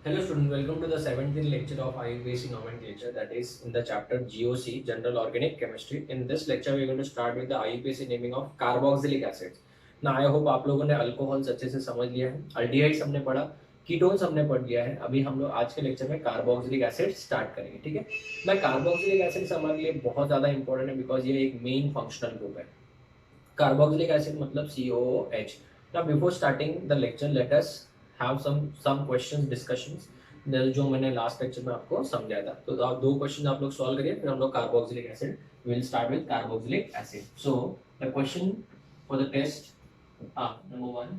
Hello students, welcome to the 17th lecture of IUPAC nomenclature, that is in the chapter GOC, General Organic Chemistry. In this lecture we are going to start with the IUPAC naming of carboxylic acids. Now I hope आप लोगों ने alcohols अच्छे से समझ लिया है, aldehydes हमने पढ़ा, कीटोन्स हमने पढ़ लिया है। अभी हम लोग आज के लेक्चर में कार्बोक्सिलिक एसिड स्टार्ट करेंगे, ठीक है। ना कार्बोक्सिलिक एसिड हमारे लिए बहुत ज़्यादा इंपॉर्टेंट है बिकॉज ये एक मेन फंक्शनल ग्रुप है। कार्बोक्सिलिक एसिड मतलब COOH। Now before starting the lecture, let us have some questions discussions जो मैंने लास्ट लेक्चर में आपको समझाया था। तो आप दो क्वेश्चन आप लोग सॉल्व करिए, फिर हम लोग carboxylic acid will start with carboxylic acid. So the question for the test number 1,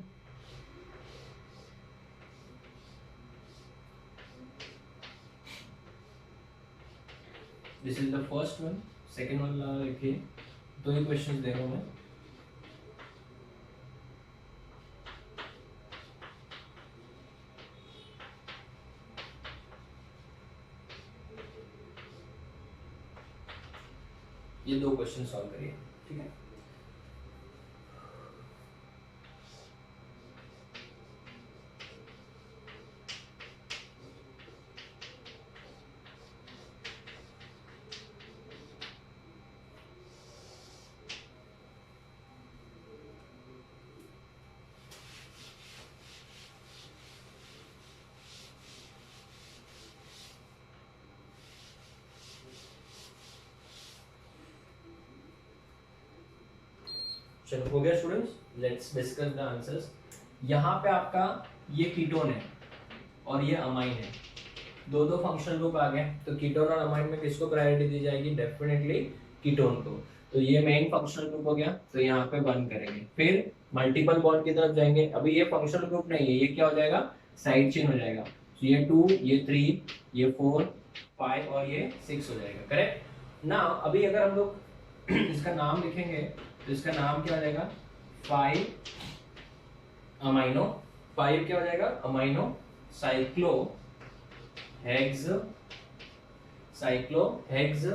this is the first one. Second one लिखिए, दो ही क्वेश्चन दे रहा हूं मैं। ये दो क्वेश्चन सॉल्व करिए, ठीक है। चलो हो गया students, let's discuss the answers. यहाँ पे आपका ये कीटोन है और ये अमाइन है, दो दो फंक्शनल ग्रुप आ गए। तो कीटोन और अमाइन में किसको प्रायोरिटी दी जाएगी? डेफिनेटली कीटोन को। तो ये मेन फंक्शनल ग्रुप हो गया, तो यहाँ पे 1 करेंगे। फिर मल्टीपल बॉन्ड की तरफ जाएंगे। अभी ये फंक्शनल ग्रुप नहीं है, ये क्या हो जाएगा? साइड चेन हो जाएगा। तो ये 2, ये 3, ये 4, 5 और ये 6 हो जाएगा, करेक्ट ना। अभी अगर हम लोग इसका नाम लिखेंगे तो इसका नाम क्या हो जाएगा? 5 अमाइनो। 5 क्या हो जाएगा? Amino cyclo hex, cyclo hex.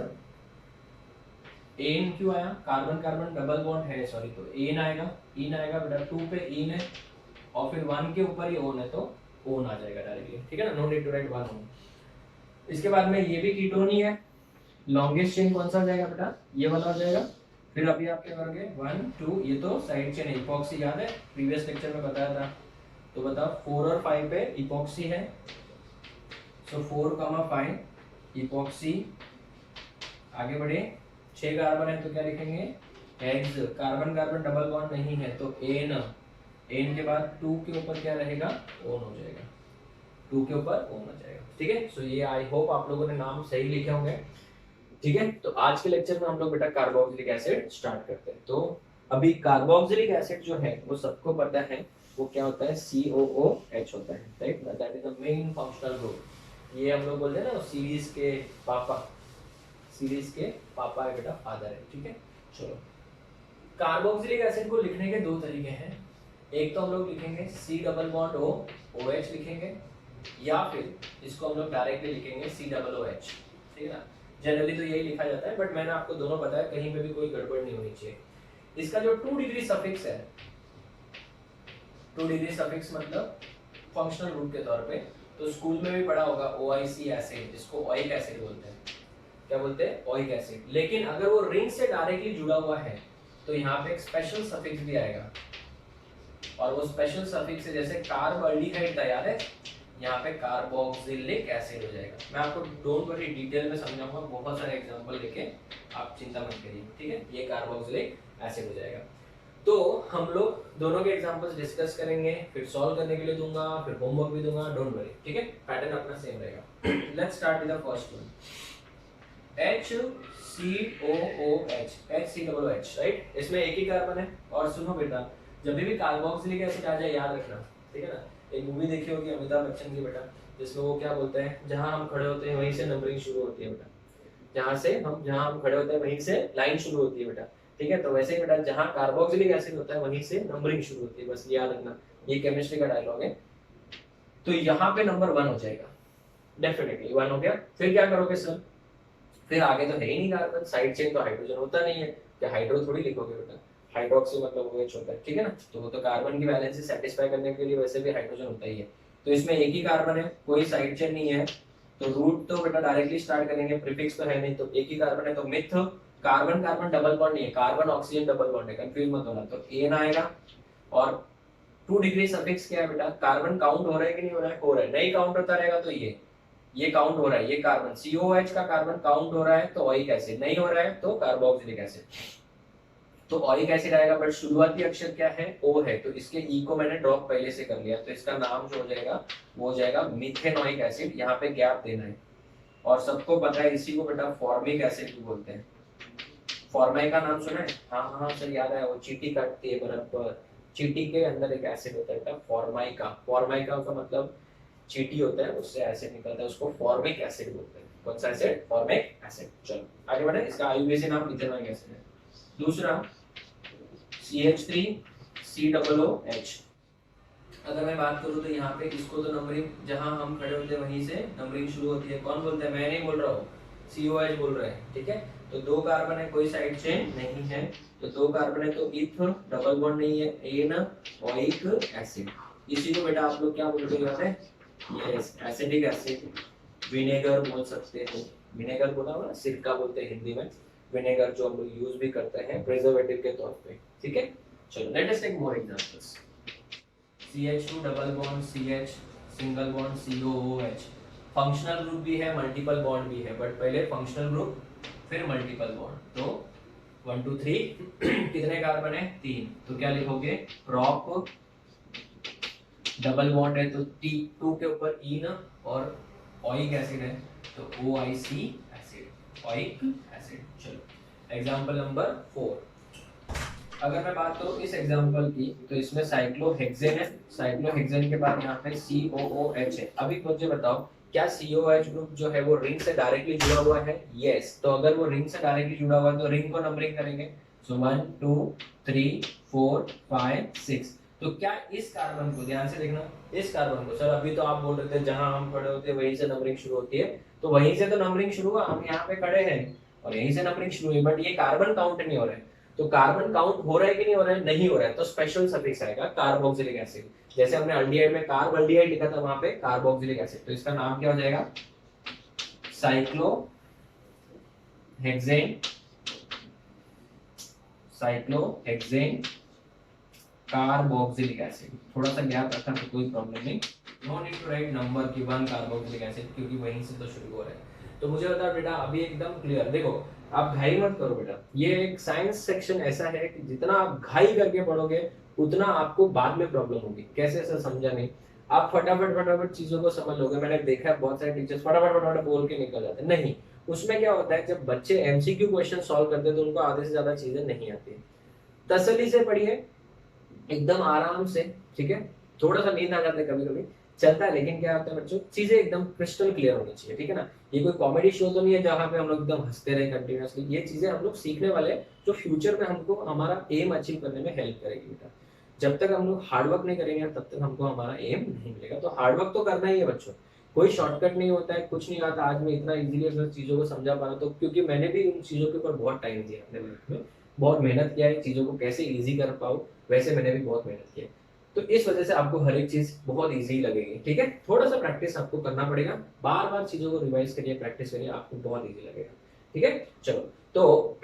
N क्यों आया? कार्बन कार्बन डबल बॉन्ड है, सॉरी, तो एन आएगा। इन आएगा बेटा, 2 पे इन है और फिर 1 के ऊपर ही ओन है तो ओन आ जाएगा डायरेक्टली, ठीक है ना। नो नीड टू राइट 1 ओन। इसके बाद में ये भी कीटोन ही है। लॉन्गेस्ट चेन कौन सा हो जाएगा बेटा? ये वाला हो जाएगा। फिर अभी आप क्या करोगे? 1 2, ये तो साइड चेन है। इपॉक्सी याद है, प्रीवियस लेक्चर में बताया था। तो बताओ 4 और 5 पे इपॉक्सी है, सो 4,5 इपॉक्सी। आगे बढ़े, 6 कार्बन है तो क्या लिखेंगे? Hex. Carbon carbon double bond नहीं है तो एन। एन के बाद 2 के ऊपर क्या रहेगा? ओन हो जाएगा। 2 के ऊपर ओन हो जाएगा, ठीक है। सो ये आई होप आप लोगों ने नाम सही लिखे होंगे, ठीक है। तो आज के लेक्चर में हम लोग बेटा कार्बोक्सिलिक एसिड स्टार्ट करते हैं। तो अभी कार्बोक्सिलिक एसिड जो है वो सबको पता है, वो क्या होता है? COOH होता है, right. That is the main functional group. ये हम लोग बोलते हैं ना सीरीज के पापा, सीरीज के पापा है बेटा, फादर है, ठीक है। चलो, कार्बोक्सिलिक एसिड को लिखने के दो तरीके हैं। एक तो हम लोग लिखेंगे C double bond O, OH लिखेंगे, या फिर इसको हम लोग डायरेक्टली लिखेंगे COOH, ठीक है ना। जनरली तो यही लिखा जाता है, बट मैंने आपको दोनों बताया, कहीं पे भी कोई गड़बड़ नहीं होनी चाहिए। इसका जो 2 डिग्री सफिक्स है, 2 डिग्री सफिक्स मतलब फंक्शनल ग्रुप के तौर पे, तो स्कूल में भी पढ़ा होगा OIC एसिड, जिसको ओइक एसिड बोलते हैं। क्या बोलते हैं? Oic acid. लेकिन अगर वो रिंग से डायरेक्टली जुड़ा हुआ है तो यहाँ पे एक स्पेशल सफिक्स भी आएगा, और वो स्पेशल सफिक्स से जैसे कार्बल्डिहाइड तैयार है, यहाँ पे कार्बोक्सिलिक एसिड हो जाएगा। मैं आपको डोंट वरी डिटेल में समझाऊंगा, बहुत सारे एग्जांपल लेके, आप चिंता मत करिए, ठीक है। ये कार्बोक्सिलिक एसिड हो जाएगा। तो हम लोग दोनों के एग्जांपल्स डिस्कस करेंगे, फिर सॉल्व करने के लिए दूंगा, फिर होमवर्क भी दूंगा, डोंट वरी, ठीक है। पैटर्न अपना सेम रहेगा। Let's start with the first one, HCOOH, HCOOH, right. इसमें एक ही कार्बन है। और सुनो बेटा, जब भी कार्बोक्सिलिक एसिड आ जाए याद रखना, ठीक है ना। एक मूवी देखी होगी अमिताभ बच्चन की बेटा, जिसमें वो क्या बोलते हैं, जहां हम खड़े होते हैं वहीं से नंबरिंग शुरू होती है बेटा। जहां हम खड़े होते हैं वहीं से लाइन शुरू होती है बेटा, ठीक है। तो वैसे ही बेटा, जहां कार्बोक्सिलिक एसिड होता है वहीं से नंबरिंग शुरू होती है, बस याद रखना। ये केमिस्ट्री का डायलॉग है। तो यहाँ पे नंबर 1 हो जाएगा, डेफिनेटली 1 हो गया। फिर क्या करोगे सर? फिर आगे तो है ही नहीं कार्बन, साइड चेन तो हाइड्रोजन होता नहीं है, क्या हाइड्रो थोड़ी लिखोगे बेटा? हाइड्रोक्सी मतलब OH होता है, ठीक है ना। तो वो तो कार्बन की वैलेंसी सेटिस्फाई करने के लिए वैसे भी हाइड्रोजन होता ही है। तो इसमें एक ही कार्बन है, कोई साइड चेन नहीं है, तो रूट तो बेटा डायरेक्टली स्टार्ट करेंगे, प्रीफिक्स तो है नहीं, तो एक ही कार्बन है, तो myth carbon carbon double bond नहीं है, कार्बन ऑक्सीजन डबल बॉन्ड है, कंफ्यूज मत होना, तो एन आएगा। और 2 डिग्री सफिक्स क्या है बेटा, कार्बन काउंट हो रहा है कि नहीं हो रहा है, हो रहा है, नहीं काउंट होता रहेगा तो ये काउंट हो रहा है, ये कार्बन COH का कार्बन काउंट हो रहा है तो ओइक एसिड, नहीं हो रहा है तो कार्बोक्सिलिक एसिड। तो ओइक एसिड आएगा, बट शुरुआती अक्षर क्या है, O है, तो इसके ई को मैंने ड्रॉप पहले से कर लिया, तो इसका नाम जो हो जाएगा वो हो जाएगा मिथेनोइक एसिड, यहाँ पे गैप देना है। और सबको पता है इसी को बेटा फॉर्मिक एसिड भी बोलते हैं। फॉर्माइका नाम सुना है? हाँ हाँ सर याद है, वो चींटी काटती है बराबर, चींटी के अंदर एक एसिड होता है बेटा फॉर्माइका, फॉर्माइका का मतलब चींटी होता है, उससे एसिड निकलता है, उसको फॉर्मिक एसिड बोलते हैं। कौन सा एसिड? Formic acid. चलो आगे बढ़े, इसका आयुर्वेदिक नाम मिथेनोइक एसिड है। दूसरा CH3COOH। अगर मैं बात करूं तो यहाँ पे इसको तो नंबरिंग जहां हम खड़े होते हैं वहीं से नंबरिंग शुरू होती है। कौन बोलता है? मैं नहीं बोल रहा हूँ, COH बोल रहे हैं, ठीक है। तो 2 कार्बन है, कोई साइड चेन नहीं है, तो 2 कार्बन है तो इथ डबल बॉन्ड नहीं है, एन ओइक एसिड। इसी को बेटा आप लोग क्या बोलते हो? यहाँ पे यस एसिडिक एसिड, विनेगर बोल सकते हो, विनेगर बोला हुआ, सिरका बोलते हैं हिंदी में, विनेगर जो हम लोग यूज भी करते हैं प्रिजर्वेटिव के तौर पे, ठीक है। चलो let us take more examples. CH2 double bond CH single bond COOH। Functional group भी है, मल्टीपल बॉन्ड भी है, बट पहले फंक्शनल ग्रुप फिर मल्टीपल बॉन्ड। तो 1 2 3 कितने कार्बन है? 3। तो क्या लिखोगे? प्रॉप डबल बॉन्ड है तो T2 के ऊपर इन, और ओइक एसिड है तो OIC एसिड, ओइक एसिड। चलो एग्जांपल नंबर 4। अगर मैं बात करूं इस एग्जांपल की, तो इसमें साइक्लोहेक्सेन है, साइक्लोहेक्सेन के बाद यहाँ पे COOH है। अभी मुझे बताओ क्या COH ग्रुप जो है वो रिंग से डायरेक्टली जुड़ा हुआ है? यस। तो अगर वो रिंग से डायरेक्टली जुड़ा हुआ है तो रिंग को नंबरिंग करेंगे, सो 1 2 3 4 5 6। तो क्या इस कार्बन को, ध्यान से देखना, इस कार्बन को, सर अभी तो आप बोल रहे थे जहां हम खड़े होते हैं वहीं से नंबरिंग शुरू होती है, तो वहीं से तो नंबरिंग शुरू हुआ, हम यहाँ पे खड़े हैं और यहीं से नंबरिंग शुरू हुई, बट ये कार्बन काउंट नहीं हो रहा है। तो कार्बन काउंट हो रहा है कि नहीं हो रहा है? नहीं हो रहा है, तो स्पेशल सफिक्स आएगा कार्बोक्सिलिक एसिड। जैसे हमने अल्डिहाइड में कार्बल्डिहाइड लिखा था, वहां पे कार्बोक्सिलिक एसिड, तो इसका नाम क्या हो जाएगा? Cyclohexane, cyclohexane carboxylic acid. थोड़ा सा गैप रखा तो कोई प्रॉब्लम नहीं, no need to write number की 1 कार्बोक्सिलिक एसिड, क्योंकि वहीं से तो शुरू हो रहा है। तो मुझे बता बेटा अभी एकदम क्लियर, देखो आप घाई मत करो बेटा, ये एक साइंस सेक्शन ऐसा है कि जितना आप घाई करके पढ़ोगे उतना आपको बाद में प्रॉब्लम होगी। कैसे? ऐसा समझा नहीं, आप फटाफट फटाफट चीजों को समझ लोगे। मैंने देखा है बहुत सारे टीचर्स फटाफट फटाफट बोल के निकल जाते हैं, नहीं। उसमें क्या होता है, जब बच्चे MCQ क्वेश्चन सॉल्व करते हैं तो उनको आधे से ज्यादा चीजें नहीं आती। तसल्ली से पढ़िए, एकदम आराम से, ठीक है। थोड़ा सा नींद आ जाता है कभी कभी, चलता है, लेकिन क्या होता है बच्चों, चीजें एकदम क्रिस्टल क्लियर होनी चाहिए, ठीक है ना। ये कोई कॉमेडी शो तो नहीं है जहाँ पे हम लोग एकदम हंसते रहे कंटिन्यूअसली। ये चीजें हम लोग सीखने वाले जो फ्यूचर में हमको हमारा एम अचीव करने में हेल्प करेगी बेटा। जब तक हम लोग हार्डवर्क नहीं करेंगे तब तक हमको हमारा एम नहीं मिलेगा। तो हार्डवर्क तो करना ही है बच्चों, कोई शॉर्टकट नहीं होता है, कुछ नहीं आता। आज मैं इतना इजीली अगर चीजों को समझा पा रहा तो क्योंकि मैंने भी उन चीजों के ऊपर बहुत टाइम दिया अपने लाइफ में, बहुत मेहनत किया है चीजों को कैसे इजी कर पाऊँ, वैसे मैंने भी बहुत मेहनत की है। तो इस वजह से आपको हर एक चीज बहुत इजी लगेगी, ठीक है। थोड़ा सा प्रैक्टिस आपको करना पड़ेगा, बार बार चीजों को रिवाइज करिए, प्रैक्टिस करिए, आपको बहुत इजी लगेगा, ठीक है। चलो तो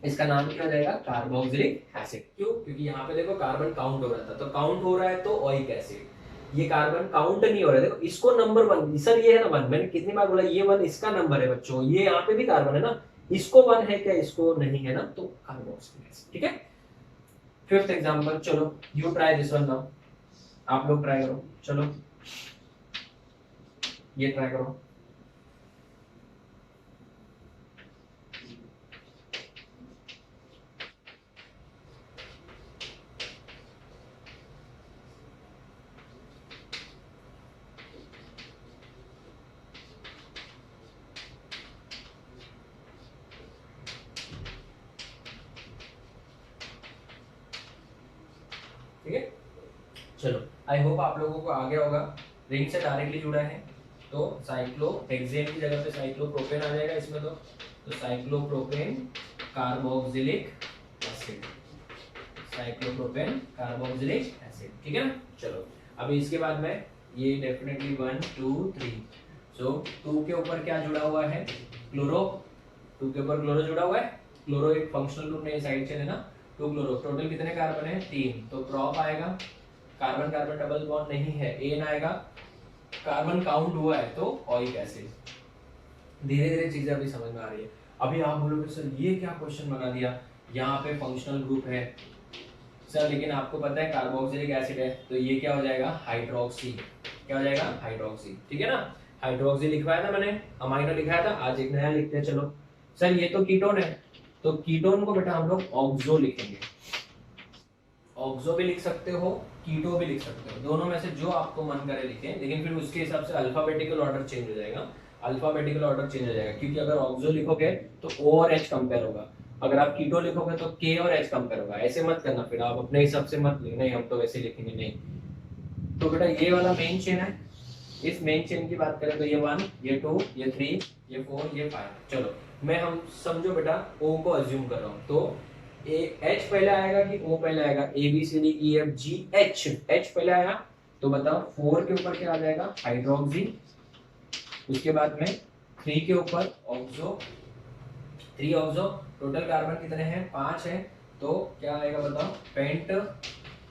इसका नाम क्या हो जाएगा? Carboxylic acid. क्यों? क्योंकि यहाँ पे देखो कार्बन काउंट हो रहा था, तो काउंट हो रहा है तो ओइक एसिड। ये कार्बन काउंट नहीं हो रहा है, देखो इसको नंबर 1, सर ये है ना 1, मैंने कितनी बार बोला ये 1 इसका नंबर है बच्चों, ये यहाँ पे भी कार्बन है ना, इसको 1 है क्या, इसको नहीं है ना, तो कार्बोक्सिलिक एसिड, ठीक है। 5th एग्जांपल, चलो you try this one now, आप लोग ट्राई करो, चलो ये ट्राई करो। ठीक है, चलो आई होप आप लोगों को आ गया होगा। रिंग से डायरेक्टली जुड़ा है तो साइक्लोहेक्सेन की जगह पे साइक्लोप्रोपेन आ जाएगा इसमें, तो cyclopropane carboxylic acid, cyclopropane carboxylic acid, ठीक है ना। चलो अभी इसके बाद मैं ये डेफिनेटली 1 2 3। सो 2 के ऊपर क्या जुड़ा हुआ है, क्लोरो। 2 के ऊपर क्लोरो जुड़ा हुआ है, क्लोरो एक फंक्शनल ग्रुप नहीं, साइड चेन है ना, 2 क्लोरो। टोटल कितने कार्बन है, 3। तो प्रॉप आएगा, कार्बन कार्बन डबल बॉन्ड नहीं है, एन आएगा। कार्बन काउंट हुआ है तो ओइक एसिड। धीरे धीरे चीजें अभी समझ में आ रही है। अभी आप बोलोगे सर ये क्या क्वेश्चन बना दिया, यहाँ पे फंक्शनल ग्रुप है सर, लेकिन आपको पता है कार्बोक्सिलिक एसिड है, तो ये क्या हो जाएगा, हाइड्रोक्सी। क्या हो जाएगा, हाइड्रोक्सी। ठीक है ना, हाइड्रोक्सी लिखवाया था मैंने, अमाइनो लिखाया था, आज एक नया लिखते हैं। चलो सर ये तो कीटोन है, तो कीटोन को बेटा हम लोग ऑक्सो लिखेंगे। ऑक्सो भी लिख सकते हो, कीटो भी लिख सकते हो, दोनों में से जो आपको मन करे लिखें, लेकिन फिर उसके हिसाब से अल्फाबेटिकल ऑर्डर चेंज हो जाएगा। अल्फाबेटिकल ऑर्डर चेंज हो जाएगा, क्योंकि अगर ऑक्सो लिखोगे तो ओ और एच कंपेयर होगा, अगर आप कीटो लिखोगे तो के और एच कंपेयर होगा। ऐसे मत करना, फिर आप अपने हिसाब से मत लिखना, नहीं हम तो वैसे लिखेंगे, नहीं। तो बेटा ये वाला मेन चेन है, इस मेन चेन की बात करें तो ये 1, ये 2, ये 3, ये 4, ये 5। चलो मैं हम समझो बेटा ओ को अज्यूम कर रहा हूँ, तो ए एच पहले आएगा कि ओ पहले आएगा, A B C D E F G H, H पहले आया, तो बताओ 4 के ऊपर क्या आ जाएगा, हाइड्रोक्सी। उसके बाद में 3 के ऊपर ऑक्सो, 3 ऑक्सो। टोटल कार्बन कितने हैं, 5 है, तो क्या आएगा बताओ, pent.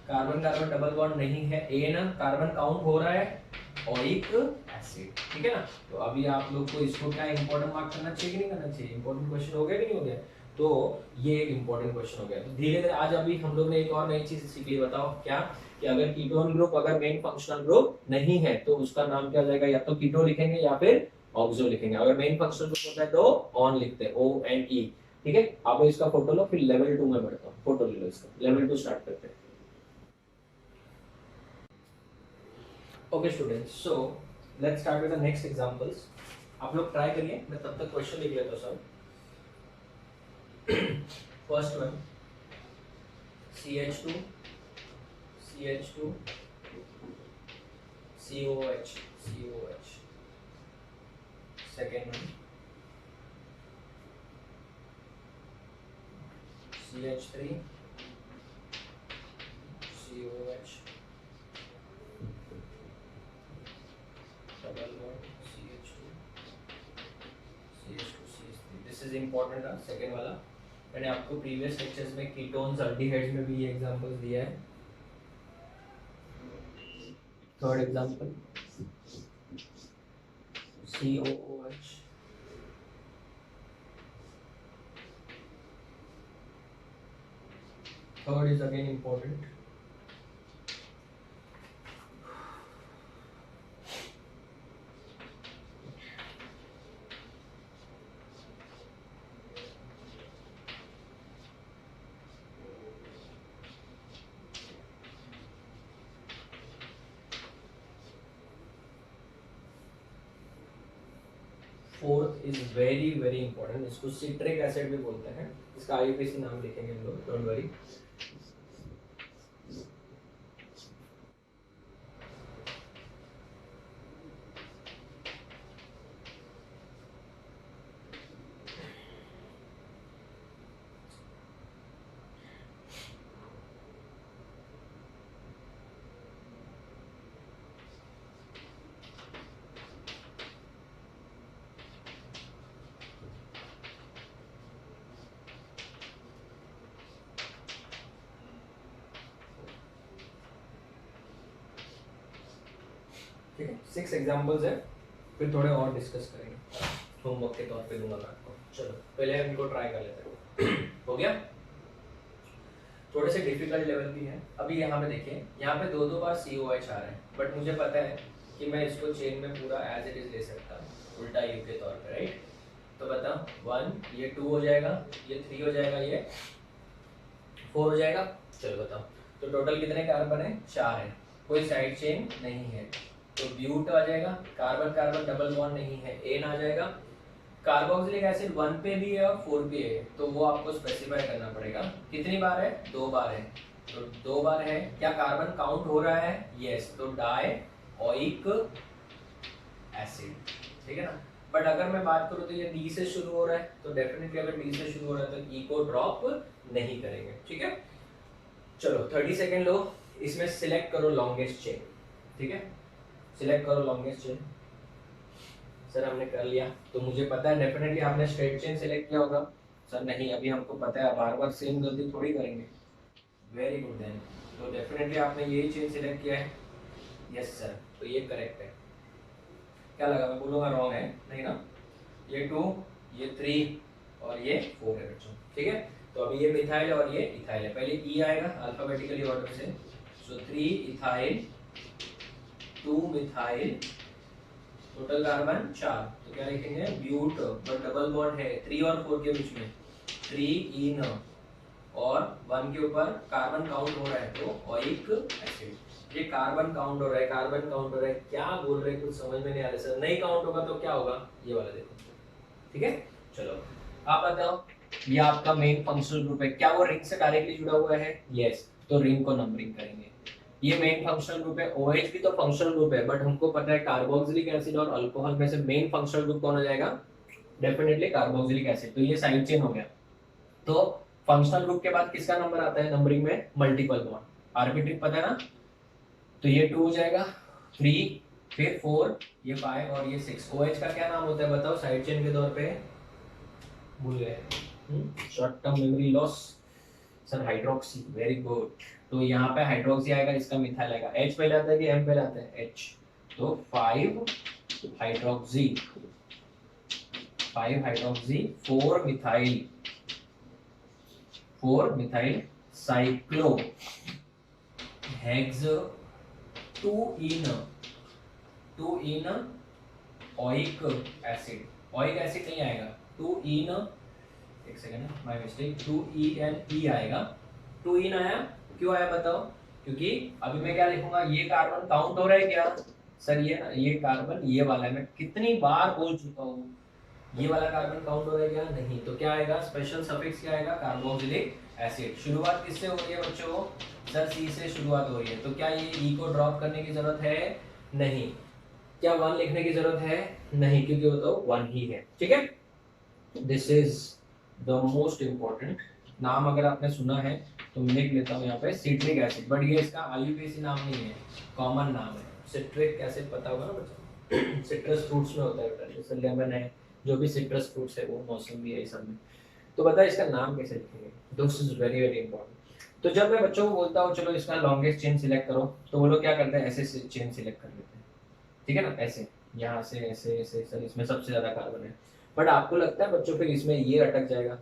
Carbon carbon double bond नहीं है, एन कार्बन काउंट हो रहा है, ओइक एसिड। ठीक है ना, तो अभी आप लोग को इसको क्या इंपॉर्टेंट मार्क करना चाहिए कि नहीं करना चाहिए, इंपॉर्टेंट क्वेश्चन हो गया कि नहीं हो गया, तो ये एक इंपॉर्टेंट क्वेश्चन हो गया। तो धीरे धीरे आज अभी हम लोग ने एक और नई चीज सीख ली, बताओ क्या, कि अगर कीटोन ग्रुप अगर मेन फंक्शनल ग्रुप नहीं है तो उसका नाम क्या हो जाएगा, या तो कीटो लिखेंगे या फिर ऑक्सो लिखेंगे। अगर मेन फंक्शनल ग्रुप होता है तो ऑन लिखते हैं, ओ एन ई। ठीक है, आप इसका फोटो लो, फिर लेवल 2 में बढ़ता हूँ, फोटो ले लो इसका, लेवल 2 स्टार्ट करते हैं। Okay students, so let's start with the next examples. आप लोग ट्राई करिए, मैं तब तक क्वेश्चन लिख लेता हूं सब। First one, CH2 CH2 COH COH। Second one, CH3 COH double bond CH2 CH2 CH3। This is important है, सेकेंड वाला। मैंने आपको प्रीवियस लेक्चर्स में कीटोन्स अल्डिहाइड्स में भी ये एग्जांपल्स दिया है। Third example, COOH। Third is again important, fourth is very very important, इसको सिट्रिक एसिड भी बोलते हैं, इसका IUPAC नाम लिखेंगे हम लोग, डोंट वरी। ठीक है, 6 एग्जांपल्स है, फिर थोड़े और डिस्कस करेंगे, होमवर्क के तौर पे दूंगा मैं आपको। चलो पहले हम इनको ट्राई कर लेते हैं। हो गया, थोड़े से डिफिकल्ट लेवल भी है। अभी यहाँ पे देखिए, यहाँ पे 2-2 बार COH आ रहा है, बट मुझे पता है कि मैं इसको चेन में पूरा एज इट इज ले सकता हूँ, उल्टा यू के तौर पे, राइट। तो बताओ 1, ये 2 हो जाएगा, ये 3 हो जाएगा, ये 4 हो जाएगा। चलो बताओ, तो टोटल कितने कार्बन है, 4 है, कोई साइड चेन नहीं है, तो ब्यूट आ जाएगा। कार्बन कार्बन डबल बॉन्ड नहीं है, एन आ जाएगा। कार्बोक्सिलिक एसिड 1 पे भी है और 4 पे है, तो वो आपको स्पेसिफाई करना पड़ेगा कितनी बार है, 2 बार है, तो 2 बार है। क्या कार्बन काउंट हो रहा है, यस, तो डाई ओइक एसिड। ठीक है ना, बट अगर मैं बात करूँ तो ये डी से शुरू हो रहा है, तो डेफिनेटली अगर डी से शुरू हो रहा है तो ई को ड्रॉप नहीं करेंगे। ठीक है, चलो 30 सेकेंड लो, इसमें सिलेक्ट करो लॉन्गेस्ट चेन। ठीक है, सिलेक्ट करो लॉन्गेस्ट चेन। सर हमने कर लिया, तो मुझे पता है डेफिनेटली आपने स्ट्रेट चेन सिलेक्ट किया होगा। सर नहीं, अभी हमको पता है, बार बार सेम गलती थोड़ी करेंगे। वेरी गुड देन, तो डेफिनेटली आपने यही चेन सिलेक्ट किया है। यस सर, तो ये करेक्ट है। क्या लगा, मैं बोलूँगा रॉन्ग है? नहीं ना, ये 2, ये 3 और ये 4 है बच्चों, ठीक है। तो अभी ये मिथाइल और ये इथाइल है। पहले ई आएगा अल्फाबेटिकली ऑर्डर से, सो 3 इथाइल 2 मिथाइल, टोटल कार्बन 4, तो क्या लिखेंगे ब्यूट, बट डबल बॉन्ड है 3 और 4 के बीच में, 3 इन और 1 के ऊपर कार्बन काउंट हो रहा है तो ऑइक एसिड। ये कार्बन काउंट हो रहा है, कार्बन काउंट हो रहा है, क्या बोल रहे हैं कुछ समझ में नहीं आ रहा सर। नहीं काउंट होगा तो क्या होगा, ये वाला देखो, ठीक है। चलो आप बताओ, ये आपका मेन फंक्शनल ग्रुप है, क्या वो रिंग से डायरेक्टली जुड़ा हुआ है? यस, तो रिंग को नंबरिंग करेंगे। ये मेन फंक्शनल ग्रुप है। OH भी तो फंक्शनल ग्रुप है, बट हमको पता है कार्बोक्सिलिक एसिड और अल्कोहल में से मेन फंक्शनल ग्रुप कौन हो जाएगा? डेफिनेटली कार्बोक्सिलिक एसिड, तो ये साइड चेन हो गया। तो फंक्शनल ग्रुप के बाद किसका नंबर आता है नंबरिंग में? मल्टीपल बॉन्ड, आर्बिट्री पता है ना, तो ये 2 हो जाएगा, 3 फिर 4, ये 5 और ये 6। OH का क्या नाम होता है बताओ साइड चेन के तौर पे? भूल गए, short term memory loss. Sir hydroxy, very good. तो यहाँ पे हाइड्रोक्सी आएगा, इसका मिथाइल आएगा। H पहले आता है कि M पहले आता है? H, तो 5 hydroxy, 5 hydroxy 4 methyl, 4 methyl cyclo hex 2 इन ओइक एसिड। ओइक एसिड नहीं आएगा, 2 इन, एक सेकंड माय मिस्टेक, 2 ENE आएगा। 2 इन आया, क्यों आया बताओ? क्योंकि अभी मैं क्या लिखूंगा, ये कार्बन काउंट हो रहा है क्या सर? ये ना, ये कार्बन ये वाला है, मैं कितनी बार बोल चुका हूँ, ये वाला कार्बन काउंट हो रहा है क्या? नहीं, तो क्या आएगा स्पेशल सफिक्स, क्या आएगा? Carboxylic acid. शुरुआत किससे हो रही है बच्चों? सर C से शुरुआत हो रही है, तो क्या ये E को ड्रॉप करने की जरूरत है? नहीं। क्या 1 लिखने की जरूरत है? नहीं, क्योंकि वो तो 1 ही है, ठीक है। This is the most important नाम, अगर आपने सुना है तो मैं लिख लेता हूँ यहाँ पे, सिट्रिक एसिड, बट ये इसका IUPAC नाम नहीं है, कॉमन नाम है। सिट्रिक एसिड पता होगा ना बच्चों, सिट्रस फ्रूट्स में होता है बेटा, जैसे लेमन है, जो भी सिट्रस फ्रूट्स है वो, मौसमी है, सब में। तो बता इसका नाम कैसे लिखेंगे, this is very very important. तो जब मैं बच्चों को बोलता हूँ चलो इसका लॉन्गेस्ट चेन सिलेक्ट करो, तो वो लोग क्या करते हैं, ऐसे चेन सिलेक्ट कर लेते हैं, ठीक है ना, ऐसे यहाँ से ऐसे ऐसे, सर इसमें सबसे ज्यादा कार्बन है, बट आपको लगता है बच्चों फिर इसमें ये अटक जाएगा?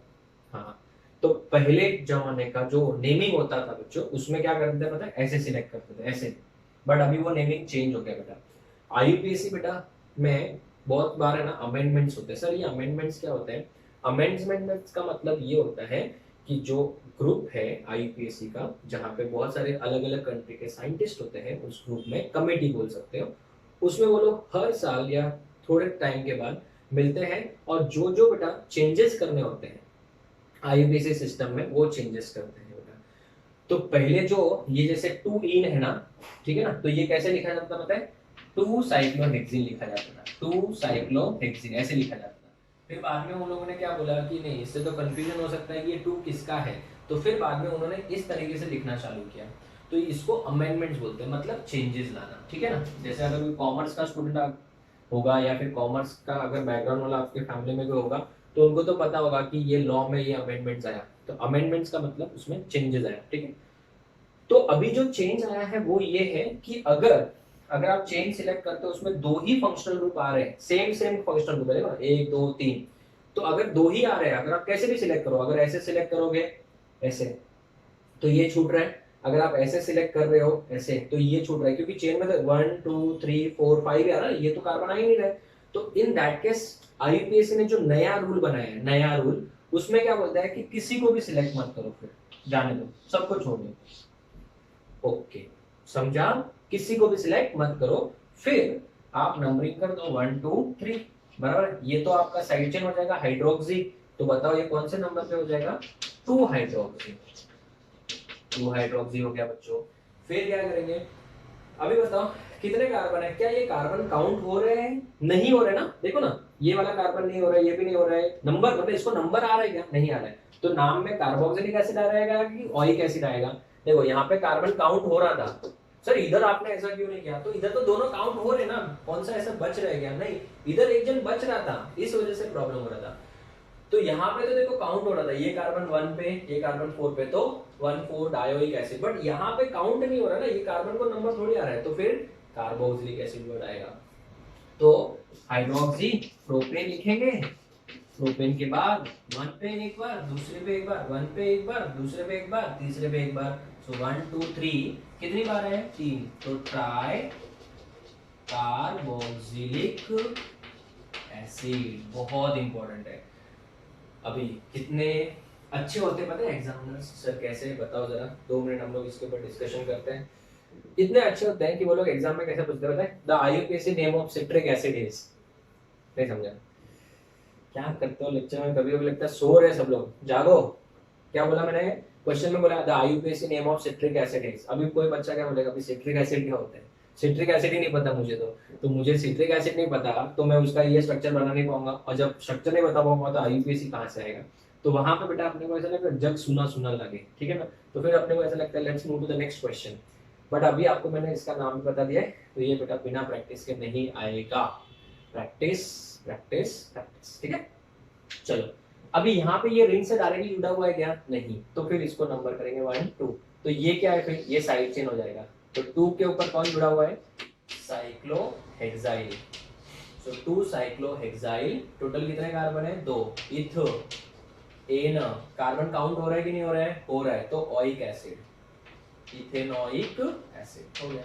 हाँ, तो पहले जमाने का जो नेमिंग होता था बच्चों, उसमें क्या करते थे पता है, ऐसे सिलेक्ट करते थे ऐसे, बट अभी वो नेमिंग चेंज हो गया बेटा। IUPAC बेटा में बहुत बार है ना अमेंडमेंट्स होते हैं। सर ये अमेंडमेंट्स क्या होते हैं? अमेंडमेंट्स का मतलब ये होता है कि जो ग्रुप है IUPAC का, जहाँ पे बहुत सारे अलग अलग कंट्री के साइंटिस्ट होते हैं, उस ग्रुप में कमेटी बोल सकते हो, उसमें वो लोग हर साल या थोड़े टाइम के बाद मिलते हैं और जो जो बेटा चेंजेस करने होते हैं IUPAC सिस्टम में, वो चेंजेस करते हैं बेटा। तो पहले जो ये जैसे 2 इन है ना, ठीक है ना, तो ये कैसे लिखा जाता पता है? 2 साइक्लोहेक्सिन लिखा जाता था, 2 साइक्लोहेक्सिन ऐसे लिखा जाता था। फिर बाद में उन लोगों ने क्या बोला कि नहीं, इससे तो कंफ्यूजन हो सकता है कि ये 2 किसका है, तो फिर बाद में उन्होंने इस तरीके से लिखना चालू किया। तो इसको अमेंडमेंट्स बोलते हैं, मतलब चेंजेस लाना, ठीक है ना। जैसे अगर कोई कॉमर्स का स्टूडेंट होगा या फिर कॉमर्स का अगर बैकग्राउंड वाला आपके फैमिली में कोई होगा, तो उनको तो पता होगा कि ये लॉ में ये अमेंडमेंट्स आया, तो अमेंडमेंट्स का मतलब उसमें चेंजेस आया, ठीक है। तो अभी जो चेंज आया है वो ये है कि अगर आप चेन सिलेक्ट करते हो, उसमें 2 ही फंक्शनल ग्रुप आ रहे हैं, सेम फंक्शनल ग्रुप है, देखो 1 2 3, तो अगर 2 ही आ रहे हैं, अगर आप कैसे भी सिलेक्ट करो, अगर ऐसे सिलेक्ट करोगे ऐसे, तो ये छूट रहा है, अगर आप ऐसे सिलेक्ट कर रहे हो ऐसे, तो ये छूट रहा है, क्योंकि चेन में तो 1 2 3 4 5 आ रहा है, ये तो कार्बन आ ही नहीं रहा है। तो इन दैट केस IUPAC ने जो नया रूल बनाया है, नया रूल, उसमें क्या बोलता है कि किसी को भी सिलेक्ट मत करो, फिर जाने दो, सबको छोड़ दो। ओके, समझा? किसी को भी सिलेक्ट मत करो, फिर आप नंबरिंग कर दो 1 2 3, बराबर। ये तो आपका साइड चेन हो जाएगा हाइड्रोक्सी, तो बताओ ये कौन से नंबर पे हो जाएगा? 2 हाइड्रोक्सी, 2 हाइड्रोक्सी हो गया बच्चों। फिर क्या करेंगे, अभी बताओ कितने कार्बन है, क्या ये कार्बन काउंट हो रहे हैं? नहीं हो रहे ना, देखो ना, ये वाला कार्बन नहीं हो रहा है, ये भी नहीं हो रहा है, नंबर मतलब इसको नंबर आ रहा है क्या? नहीं आ रहा है, तो नाम में कार्बोक्सिलिक एसिड आ रहेगा कि ओइक एसिड आएगा? देखो यहाँ पे कार्बन काउंट हो रहा था, सर इधर आपने ऐसा क्यों नहीं किया, तो इधर तो दोनों काउंट हो रहे ना, कौन सा ऐसा बच रह गया, नहीं इधर एक जन बच रहा था, इस वजह से प्रॉब्लम हो रहा था। तो यहाँ पे तो देखो काउंट हो रहा था, ये कार्बन 1 पे ये कार्बन 4 पे, तो 1,4 डायोइक एसिड, बट यहाँ पे काउंट नहीं हो रहा ना, ये कार्बन को नंबर थोड़ी आ रहा है, तो फिर कार्बोक्सिलिक एसिड वर्ड आएगा। तो हाइड्रोक्सी प्रोपेन लिखेंगे, प्रोपेन के बाद 1 पे एक बार, दूसरे पे एक बार, 1 पे एक बार, दूसरे पे एक बार, तीसरे पे एक बार, सो 1 2 3 कितनी बार है 3, तो ट्राई कार्बोक्सिलिक एसिड बहुत इंपॉर्टेंट है। अभी कितने अच्छे होते पता है एग्जामिनर्स, सर कैसे बताओ जरा, 2 मिनट हम लोग इसके ऊपर डिस्कशन करते हैं। इतने अच्छे होते हैं कि वो लोग एग्जाम में कैसे पूछते हैं, the IUPAC name of citric acid is, नहीं समझा क्या करते हो लेक्चर में, कभी कभी लगता है सो रहे सब लोग, जागो। क्या बोला मैंने क्वेश्चन में, बोला the IUPAC name of citric acid is, अभी कोई बच्चा क्या बोलेगा अभी सिट्रिक एसिड क्या होता है, सिट्रिक एसिड ही नहीं पता मुझे, तो मुझे सिट्रिक एसिड नहीं पता तो मैं उसका ये स्ट्रक्चर बना नहीं पाऊंगा, और जब स्ट्रक्चर नहीं बता पाऊंगा तो आईयूपीएसी कहाँ से आएगा। तो वहां पे बेटा अपने को ऐसा लगता है जग सुना सुना लगे, ठीक है ना, तो फिर अपने को ऐसा लगता है let's move to the next question. But अभी आपको मैंने इसका नाम बता दिया है, तो ये बेटा बिना प्रैक्टिस के नहीं आएगा, प्रैक्टिस प्रैक्टिस प्रैक्टिस, ठीक है। चलो अभी यहाँ पे ये रिंग से डायरेक्टली जुड़ा हुआ है क्या, नहीं, तो फिर इसको नंबर करेंगे 1 2, तो ये क्या है फिर ये साइड चेन हो जाएगा, तो 2 के ऊपर कौन जुड़ा हुआ है, साइक्लोहेक्साइल, सो 2 साइक्लोहेक्साइल, टोटल कितने कार्बन है 2, इथो एन, कार्बन काउंट हो रहा है कि नहीं हो रहा है, हो रहा है, तो ओइक एसिड, इथेनोइक एसिड हो गया।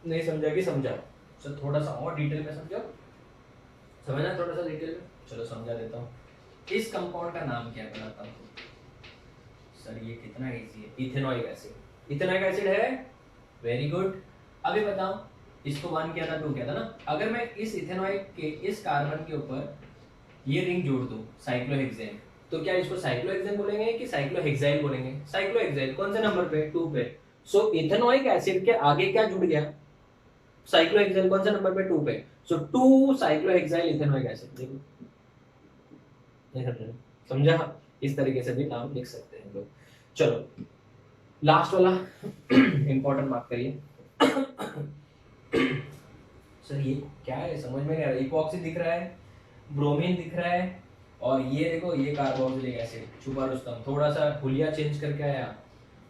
नहीं समझा कि समझा, सर थोड़ा सा और डिटेल में समझो, समझना थोड़ा सा डिटेल में, चलो समझा देता हूँ। इस कंपाउंड का नाम क्या बताता हूँ सर, ये कितना इजी है, इथेनोइक एसिड, इथेनोइक एसिड है, वेरी गुड। अभी बताओ इसको 1 किया था 2 किया था ना, अगर मैं इस इथेनोइक के इस कार्बन के ऊपर ये रिंग जोड़ दूं साइक्लोहेक्सेन, तो क्या इसको साइक्लोहेक्सेन बोलेंगे कि साइक्लोहेक्साइल बोलेंगे, साइक्लोहेक्साइल, कौन से नंबर पे 2 पे, सो इथेनोइक एसिड के आगे क्या जुड़ गया, साइक्लोहेक्साइल, कौन से नंबर पे 2 पे, सो 2 साइक्लोहेक्साइल इथेनोइक एसिड, देखो समझा, इस तरीके से भी नाम लिख सकते हैं लोग। चलो लास्ट वाला इंपॉर्टेंट मार्क करिए सर ये क्या है समझ में नहीं आ रहा, इपॉक्सी दिख रहा है, ब्रोमीन दिख रहा है, और ये देखो ये कार्बोक्सिलिक एसिड, छुपा रुस्तम, थोड़ा सा हुलिया चेंज करके आया,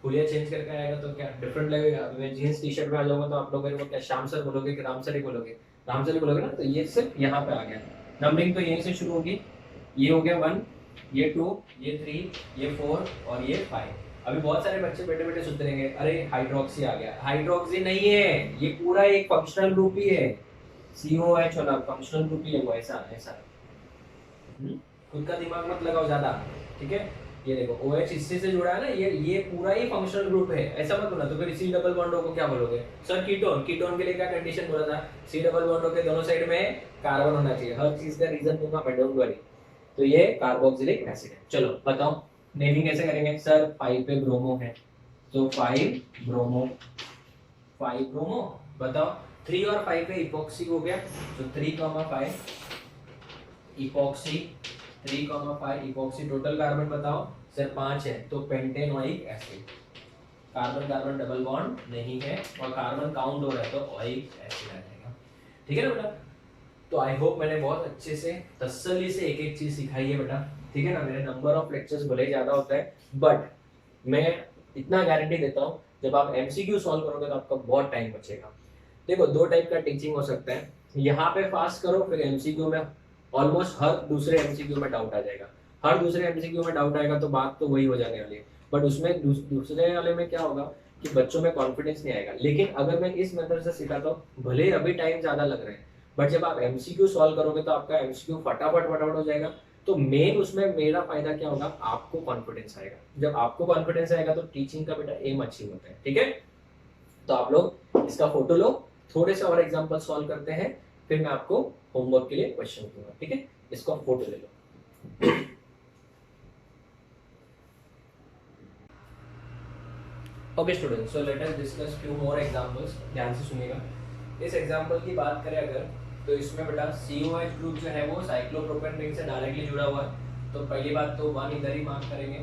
हुलिया चेंज करके आएगा तो क्या डिफरेंट लगेगा, मैं जींस टी शर्ट में आ जाऊंगा तो आप लोग मेरे को क्या श्याम सर बोलोगे कि राम सर ही बोलोगे, राम सर ही बोलोगे ना, तो ये सिर्फ यहाँ पे आ गया, नंबरिंग तो यहीं से शुरू होगी, ये हो गया 1, ये 2, ये 3, ये 4 और ये 5। अभी बहुत सारे बच्चे बैठे बैठे सोचते रहेंगे अरे हाइड्रोक्सी आ गया, हाइड्रोक्सी नहीं है, ये पूरा एक फंक्शनल ग्रुप ही है, COH वाला फंक्शनल ग्रुप ही है वो, ऐसा ऐसा खुद का दिमाग मत लगाओ ज्यादा, ठीक है। ये देखो OH इससे से जुड़ा है ना, ये पूरा ही फंक्शनल ग्रुप है, ऐसा मत बोलना, तो फिर C डबल बॉन्ड को क्या बोलोगे सर, कीटोन, कीटोन के लिए क्या कंडीशन बोला था, C डबल बॉन्ड के दोनों साइड में कार्बन होना चाहिए, हर चीज का रीजन दूंगा मैं, डोंट वरी। तो ये कार्बोक्सिलिक एसिड है। चलो बताओ नेमिंग कैसे करेंगे, सर 5 पे ब्रोमो है, तो 5 ब्रोमो, 5 ब्रोमो, बताओ 3 और 5 पे इपॉक्सी हो गया, तो 3,5 इपॉक्सी, 3,5 इपॉक्सी, टोटल कार्बन बताओ सर 5 है, तो pentanoic acid, carbon carbon double bond नहीं है और कार्बन काउंट हो रहा है तो ओइक एसिड आ जाएगा, ठीक है ना बेटा। तो आई होप मैंने बहुत अच्छे से तसल्ली से एक एक चीज सिखाई है बेटा, ठीक है ना। मेरे नंबर ऑफ लेक्चर्स भले ज्यादा होता है बट मैं इतना गारंटी देता हूँ जब आप MCQ सॉल्व करोगे तो आपका बहुत टाइम बचेगा। देखो 2 टाइप का टीचिंग हो सकता है, यहाँ पे फास्ट करो फिर MCQ में ऑलमोस्ट हर दूसरे MCQ में डाउट आ जाएगा, हर दूसरे MCQ में डाउट आएगा तो बात तो वही हो जाने वाली है, बट उसमें दूसरे वाले में क्या होगा कि बच्चों में कॉन्फिडेंस नहीं आएगा। लेकिन अगर मैं इस मेथड से सिखाता हूँ भले अभी टाइम ज्यादा लग रहा है बट जब आप MCQ सॉल्व करोगे तो आपका MCQ फटाफट फटाफट हो जाएगा। तो मेन उसमें मेरा फायदा क्या होगा, आपको कॉन्फिडेंस आएगा, जब आपको कॉन्फिडेंस आएगा तो टीचिंग का बेटा एम अचीव होता है, ठीक है। तो आप लोग इसका फोटो लो, थोड़े से और एग्जांपल सॉल्व करते हैं फिर मैं आपको होमवर्क के लिए क्वेश्चन दूंगा, ठीक है। इसको फोटो ले लो। Okay students, so let us discuss few more examples, ध्यान से सुनिएगा। इस एग्जांपल की बात करें अगर तो इसमें बेटा COH ग्रुप जो है वो साइक्लोप्रोपेन रिंग से डायरेक्टली जुड़ा हुआ है, तो पहली बात तो 1 इधर ही मार्क करेंगे।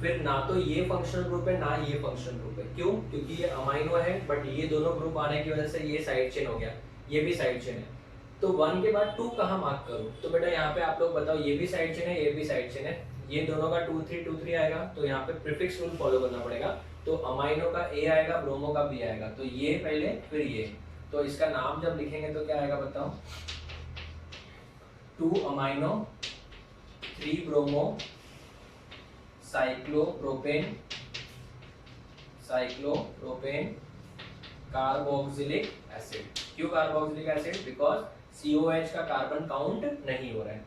फिर ना तो ये फंक्शनल ग्रुप है ना ये फंक्शनल ग्रुप है। क्यों? क्योंकि ये अमाइनो है बट ये दोनों ग्रुप आने की वजह से ये साइड चेन हो गया, ये भी साइड चेन है। तो 1 के बाद 2 कहाँ मार्क करूं? तो बेटा यहाँ पे आप लोग बताओ, ये भी साइड चेन है ये भी साइड चेन है, ये दोनों का 2 3 2 3 आएगा, तो यहाँ पे प्रीफिक्स रूल फॉलो करना पड़ेगा। तो अमाइनो का ए आएगा, ब्रोमो का बी आएगा, तो ये पहले फिर ये। तो इसका नाम जब लिखेंगे तो क्या आएगा बताओ? 2 amino 3 bromo cyclopropane carboxylic acid. क्यों कार्बोक्सिलिक एसिड? बिकॉज COH का कार्बन काउंट नहीं हो रहा है,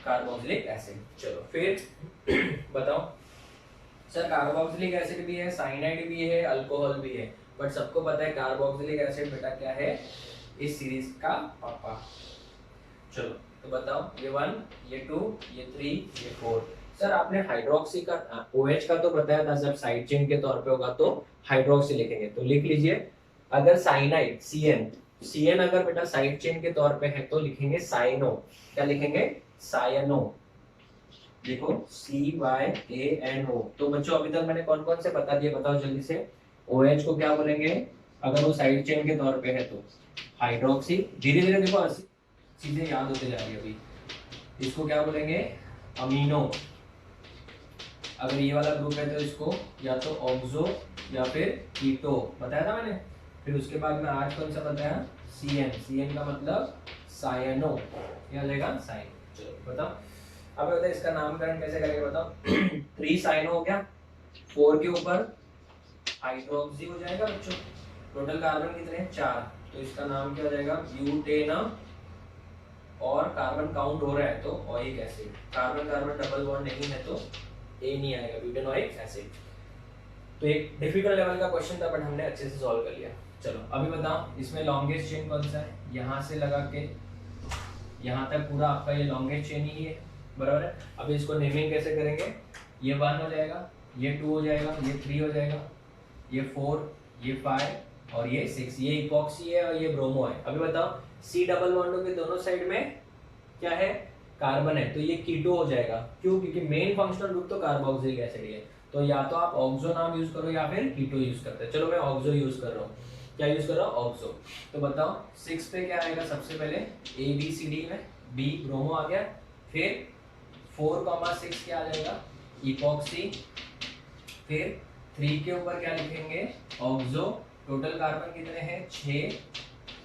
कार्बोक्सिलिक एसिड। चलो फिर बताओ सर, कार्बोक्सिलिक एसिड भी है, साइनाइड भी है, अल्कोहल भी है, बट सबको पता है कार्बोक्सिलिक एसिड बेटा क्या है? इस सीरीज का पापा। चलो तो बताओ, ये 1 ये 2 ये 3 ये 4। सर आपने हाइड्रोक्सी का OH का तो बताया था, जब साइड चेन के तौर पे होगा तो हाइड्रोक्सी लिखेंगे। तो लिख लीजिए, अगर साइनाइड CN अगर बेटा साइड चेन के तौर पे है तो लिखेंगे साइनो। क्या लिखेंगे? सायनो। देखो CYANO। तो बच्चों अभी तक मैंने कौन कौन से बता दिए, बताओ जल्दी से। OH को क्या बोलेंगे अगर वो साइड चेन के तौर पे है तो? हाइड्रोक्सी। धीरे धीरे देखो चीजें याद होते जा रही है। अभी इसको क्या बोलेंगे? अमीनो। अगर ये वाला ग्रुप है तो इसको या तो ऑक्सो या फिर कीटो, बताया था मैंने। फिर उसके बाद में आज कौन सा बताया? CN का मतलब सायनो, क्या लेगा? साइन। चलो बताओ, अब बताओ इसका नामकरण कैसे करेंगे बताओ। 3 साइनो हो गया, 4 के ऊपर हाइड्रोक्सी हो जाएगा बच्चों। टोटल कार्बन कितने हैं? 4। तो इसका नाम क्या हो जाएगा? ब्यूटेन। और कार्बन काउंट हो रहा है तो oic acid. Carbon carbon double bond नहीं है तो ए नहीं आएगा, ब्यूटेनोइक एसिड। तो एक डिफिकल्ट लेवल का क्वेश्चन था बट हमने अच्छे से सॉल्व कर लिया। चलो अभी बताओ, इसमें लॉन्गेस्ट चेन कौन सा है? यहाँ से लगा के यहाँ तक पूरा आपका ये लॉन्गेस्ट चेन ही है, बराबर है। अब इसको नेमिंग कैसे करेंगे? ये 1 हो जाएगा, ये 2 हो जाएगा, ये 3 हो जाएगा, ये 4, ये 5 और ये 6। ये इपॉक्सी है और ये ब्रोमो है। अभी बताओ, C डबल बॉन्डों के दोनों साइड में क्या है? कार्बन है, तो ये कीटो हो जाएगा। क्यों? क्योंकि मेन फंक्शनल ग्रुप तो कार्बोक्सिलिक एसिड ही है। तो या तो आप ऑक्सो नाम यूज करो या फिर कीटो यूज करते हैं। चलो मैं ऑक्सो यूज कर रहा हूँ। क्या यूज कर रहा हूँ? ऑक्सो। तो बताओ 6 पे क्या आएगा? सबसे पहले ABCD में B ब्रोमो आ गया, फिर 4,6 क्या आ जाएगा? इपॉक्सी। फिर 3 के ऊपर क्या लिखेंगे? ऑक्सो। टोटल कार्बन कितने हैं? 6,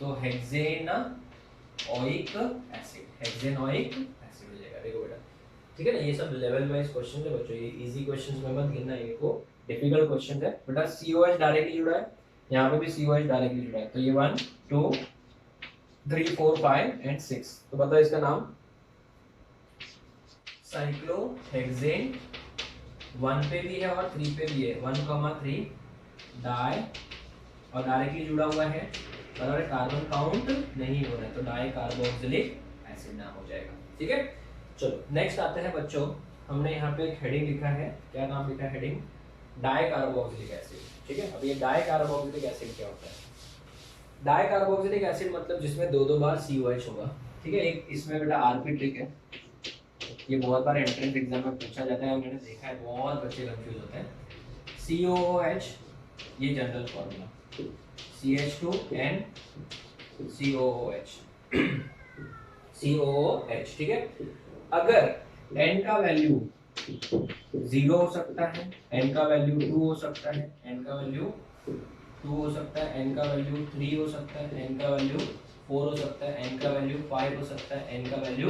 तो हेक्सेनोइक एसिड, हेक्सेनोइक एसिड हो जाएगा। देखो बेटा, ठीक है ना, ये सब लेवल वाइज क्वेश्चन है बच्चों, ये इजी क्वेश्चंस में मत गिनना, इनको डिफिकल्ट क्वेश्चन है बेटा। COH डायरेक्टली जुड़ा है, यहाँ पे भी COH डायरेक्टली जुड़ा है, तो ये 1 2 3 4 5 एंड 6। तो बताओ इसका नाम? साइक्लोहेक्सेन। 1 पे भी है और 3 पे भी है, 1,3 डाई और डायरेक्टली जुड़ा हुआ है, बराबर। कार्बन काउंट नहीं हो रहा है तो डाई कार्बोक्सिलिक एसिड नाम हो जाएगा। ठीक है, चलो नेक्स्ट आते हैं बच्चों। हमने यहाँ पे एक हेडिंग लिखा है, क्या नाम लिखा है हेडिंग? Di carboxylic acid. ठीक है, अब ये डाई कार्बोक्सिलिक एसिड क्या होता है? डाई कार्बोक्सिलिक एसिड मतलब जिसमें 2 बार COH होगा। ठीक है, एक इसमें बेटा RP ट्रिक है, ये बहुत बार एंट्रेंस एग्जाम में पूछा जाता है, मैंने देखा है बहुत बच्चे कंफ्यूज होते हैं। COOH ये general formula, CH2N COOH COOH। ठीक है, अगर n का वैल्यू 0 हो सकता है, n का वैल्यू 2 हो सकता है, n का वैल्यू 2 हो सकता है, n का वैल्यू 3 हो सकता है, n का वैल्यू 4 हो सकता है, n का वैल्यू 5 हो सकता है, n का वैल्यू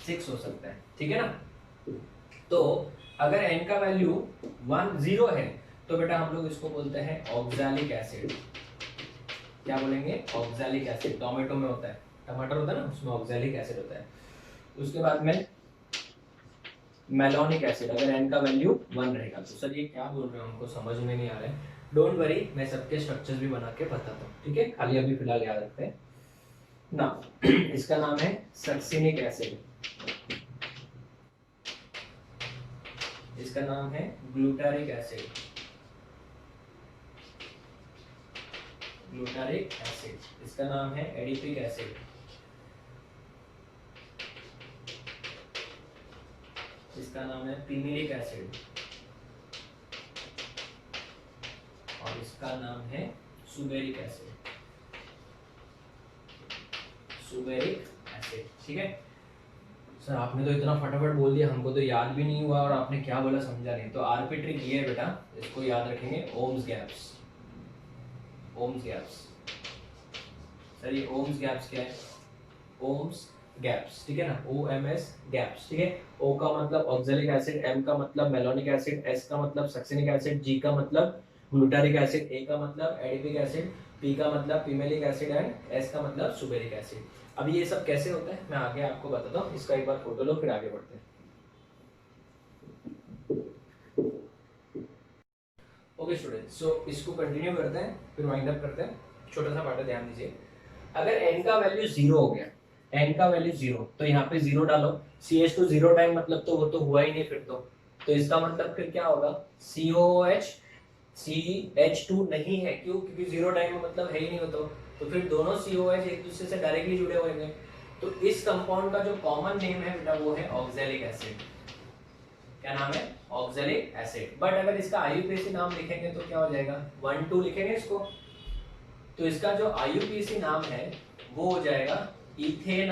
6 हो सकता है। ठीक है ना, तो अगर n का वैल्यू 0 है तो बेटा हम लोग इसको बोलते हैं ऑक्सैलिक एसिड। क्या बोलेंगे? Oxalic acid. टोमेटो में होता है, टमाटर होता है ना, उसमें ऑक्सैलिक एसिड होता है। उसके बाद में मेलोनिक एसिड, अगर n का वैल्यू 1 रहेगा। तो सर ये क्या बोल रहे हो, हमको समझ में नहीं आ रहा है। डोंट वरी, मैं सबके स्ट्रक्चर्स भी बना के बताता हूँ। ठीक है, खाली अभी फिलहाल याद रखते हैं ना। इसका नाम है सक्सिनिक एसिड, इसका नाम है ग्लूटारिक एसिड, ग्लूटारिक एसिड। इसका नाम है एडिपिक एसिड, इसका नाम है पिमिलिक एसिड, इसका नाम है सुबेरिक एसिड, सुबेरिक एसिड। ठीक है सर, आपने तो इतना फटाफट बोल दिया, हमको तो याद भी नहीं हुआ और आपने क्या बोला समझा नहीं। तो आरपी ट्रिक ये है बेटा, इसको याद रखेंगे, ओम्स गैप्स। ओम्स गैप्स सर, ये ओम्स गैप्स क्या है? ओम्स गैप्स, ठीक है ना, OMS गैप्स। ठीक है, O का मतलब ऑक्सैलिक एसिड, M का मतलब मेलोनिक एसिड, S का मतलब सक्सिनिक एसिड, G का मतलब ग्लूटारिक एसिड, A का मतलब एडिपिक एसिड, P का मतलब पिमेलिक एसिड एंड S का मतलब सुबेरिक एसिड। अब ये सब कैसे होता है मैं आगे आपको बताता हूँ, इसका एक बार फोटो लो फिर आगे बढ़ते हैं। ओके स्टूडेंट्स, सो इसको कंटिन्यू करते हैं फिर वाइंड अप करते हैं। छोटा सा पार्ट है, ध्यान दीजिए। अगर n का वैल्यू 0 हो गया, n का वैल्यू 0, तो यहाँ पे 0 डालो। CH2 0 टाइम मतलब तो वो तो हुआ ही नहीं फिर तो इसका मतलब फिर क्या होगा? COOH CH2 नहीं है, क्यों? क्योंकि 0 टाइम का मतलब है ही नहीं हो तो फिर दोनों COOH एक दूसरे से डायरेक्टली जुड़े हुए हैं। तो इस कंपाउंड का जो कॉमन नेम है बेटा वो है ऑक्सैलिक एसिड। क्या नाम है? Oxalic acid. बट अगर इसका IUPAC नाम लिखेंगे तो क्या हो जाएगा? 1 2 लिखेंगे इसको, तो इसका जो IUPAC नाम है वो हो जाएगा ethane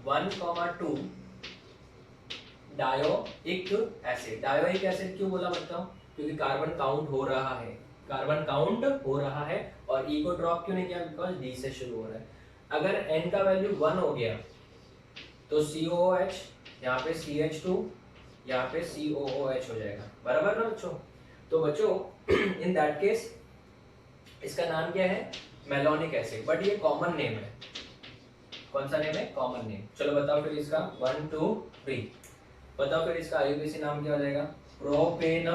1,2 dioic acid. Dioic acid क्यों बोला बताओ? क्योंकि कार्बन काउंट हो रहा है, कार्बन काउंट हो रहा है। और ई को ड्रॉप क्यों नहीं किया? बिकॉज डी से शुरू हो रहा है। अगर n का वैल्यू 1 हो गया तो COOH, यहाँ पे CH2, यहाँ पे COOH हो जाएगा, बराबर ना बच्चों? तो बच्चों इन दैट केस इसका नाम क्या है? Malonic acid. बट ये कॉमन नेम है। कौन सा नेम है? Common name. चलो बताओ फिर इसका 1 2 3 बताओ फिर इसका IUPAC नाम क्या हो जाएगा? Propane,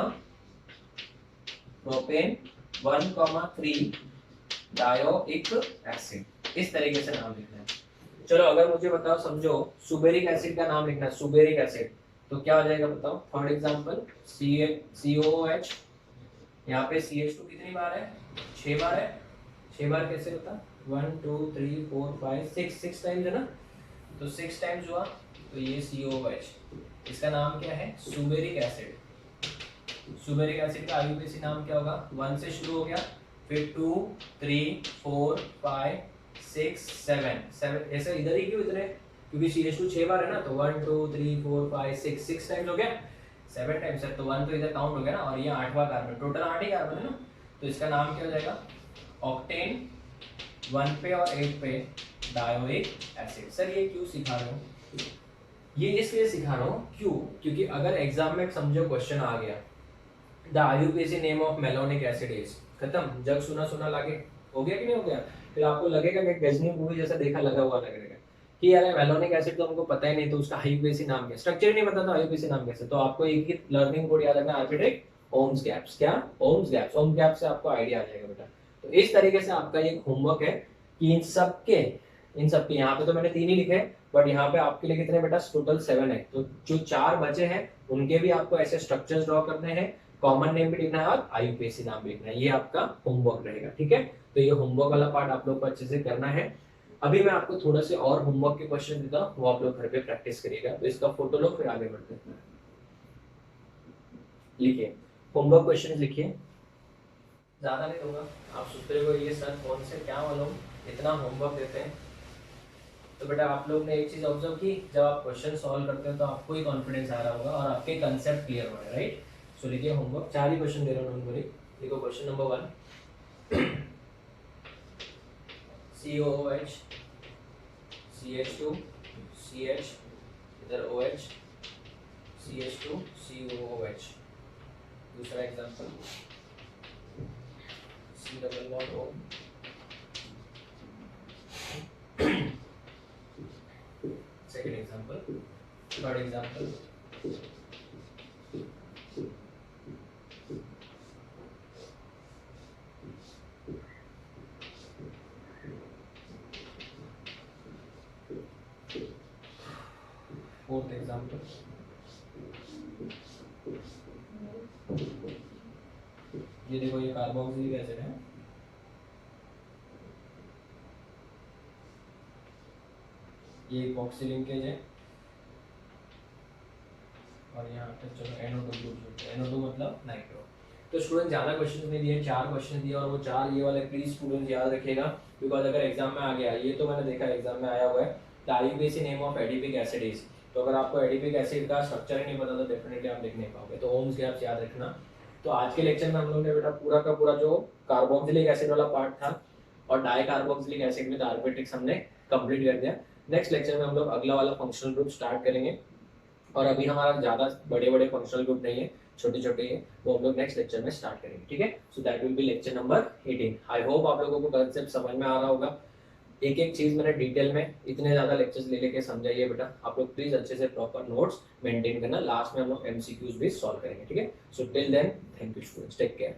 propane 1,3 dioic acid. इस तरीके से नाम लिखना है। चलो अगर मुझे बताओ, समझो सुबेरिक एसिड का नाम लिखना है, सुबेरिक एसिड, तो क्या हो जाएगा बताओ? थर्ड एग्जांपल COOH, यहाँ पे CH2 कितनी बार है? 6 बार है। 6 बार कैसे होता? 1 2 3 4 5 6 टाइम्स है ना, तो 6 टाइम्स हुआ तो ये COOH। इसका नाम क्या है? सुबेरिक एसिड। सुबेरिक एसिड का IUPAC नाम क्या होगा? 1 से शुरू हो गया, फिर 2 3 4 5 6 7 ऐसे इधर ही क्यों इतने? क्योंकि CH2 6 बार है ना, तो 1 2 3 4 5 6 टाइम्स हो गया, 7 टाइम्स है तो 1 तो इधर काउंट हो गया ना, और ये 8वां कार्बन, टोटल 8 ही कार्बन है ना, तो इसका नाम क्या हो जाएगा? ऑक्टेन 1 पे और 8 पे डायोइक एसिड। सर ये क्यों सिखा रहे हो? ये इसलिए सिखा रहा हूँ, क्यों? क्योंकि अगर एग्जाम में समझो क्वेश्चन आ गया, the IUPAC name of malonic acid is, खत्म, जग सुना सुना लागे, हो गया कि नहीं हो गया? फिर आपको लगेगा कि गजनी मूवी जैसा देखा लगा हुआ लगेगा कि यार मेलोनिक एसिड तो हमको पता ही नहीं, तो उसका IUPAC नाम क्या, स्ट्रक्चर नहीं पता तो IUPAC नाम कैसे? तो आपको एक ही लर्निंग कोड याद रखना, आर्बिट्रेट ओम्स गैप्स। क्या? ओम्स गैप्स। ओम्स गैप से आपको आइडिया आ जाएगा बेटा। तो इस तरीके से आपका ये होमवर्क है कि इन सबके यहाँ पे तो मैंने 3 ही लिखे, बट यहाँ पे आपके लिए कितने बेटा? टोटल 7 है। तो जो 4 बचे हैं उनके भी आपको ऐसे स्ट्रक्चर्स ड्रॉ करने हैं, कॉमन नेम भी लिखना है और IUPAC नाम भी लिखना है। ये आपका होमवर्क रहेगा, ठीक है? तो ये होमवर्क वाला पार्ट आप लोग को अच्छे से करना है। अभी मैं आपको थोड़ा से और होमवर्क के क्वेश्चन देता हूँ, वो आप लोग घर पे प्रैक्टिस करिएगा। तो इसका फोटो लो फिर आगे बढ़ते हैं। लिखिए होमवर्क क्वेश्चन, लिखिए, ज्यादा नहीं दूंगा। आप सोचते हो ये सर कौन से क्या मालूम इतना होमवर्क देते हैं, तो बेटा आप लोग ने एक चीज ऑब्जर्व की, जब आप क्वेश्चन सॉल्व करते हो तो आपको ही कॉन्फिडेंस आ रहा होगा और आपके कंसेप्ट क्लियर हो रहे हैं, राइट? सो लिखिए होमवर्क, 4 ही क्वेश्चन दे रहा हूँ, देखो question number 1, COOH CH2 CH, इधर OH CH2 COOH। दूसरा example C double bond O, second example, third example, fourth example, ये देखो ये कार्बोक्सिलिक एसिड है, ये इपॉक्सी लिंकेज है, और यहाँ पे चलो NO2 ग्रुप, NO2 मतलब नाइट्रो। तो स्टूडेंट ज़्यादा क्वेश्चन नहीं दिए, 4 क्वेश्चन दिए, और वो 4 ये वाले प्लीज स्टूडेंट याद रखिएगा, बिकॉज अगर एग्जाम में आ गया, ये तो मैंने देखा एग्जाम में आया हुआ है, the IUPAC name of adipic acid is, तो अगर आपको एडिपिक एसिड का स्ट्रक्चर ही नहीं पता तो डेफिनेटली आप लिख नहीं पाओगे, तो ओम्स गैप्स याद रखना। तो आज के लेक्चर में हम लोग ने बेटा पूरा का पूरा जो कार्बोक्सिलिक एसिड वाला पार्ट था और डाई कार्बोक्सिलिक एसिड विद आर्बिट्रिक्स हमने कंप्लीट कर दिया। नेक्स्ट लेक्चर में हम लोग अगला वाला फंक्शनल ग्रुप स्टार्ट करेंगे, और अभी हमारा ज़्यादा बड़े बड़े फंक्शनल ग्रुप नहीं है, छोटे छोटे है, वो हम लोग नेक्स्ट लेक्चर में स्टार्ट करेंगे, ठीक है। So that will be lecture number 18। I hope आप लोगों को कंसेप्ट समझ में आ रहा होगा। एक एक चीज मैंने डिटेल में इतने ज्यादा लेक्चर्स ले लेके समझाइए बेटा, आप लोग प्लीज अच्छे से प्रॉपर नोट्स मेंटेन करना, लास्ट में हम लोग एमसीक्यूज भी सॉल्व करेंगे, ठीक है। So till then thank you students, take care.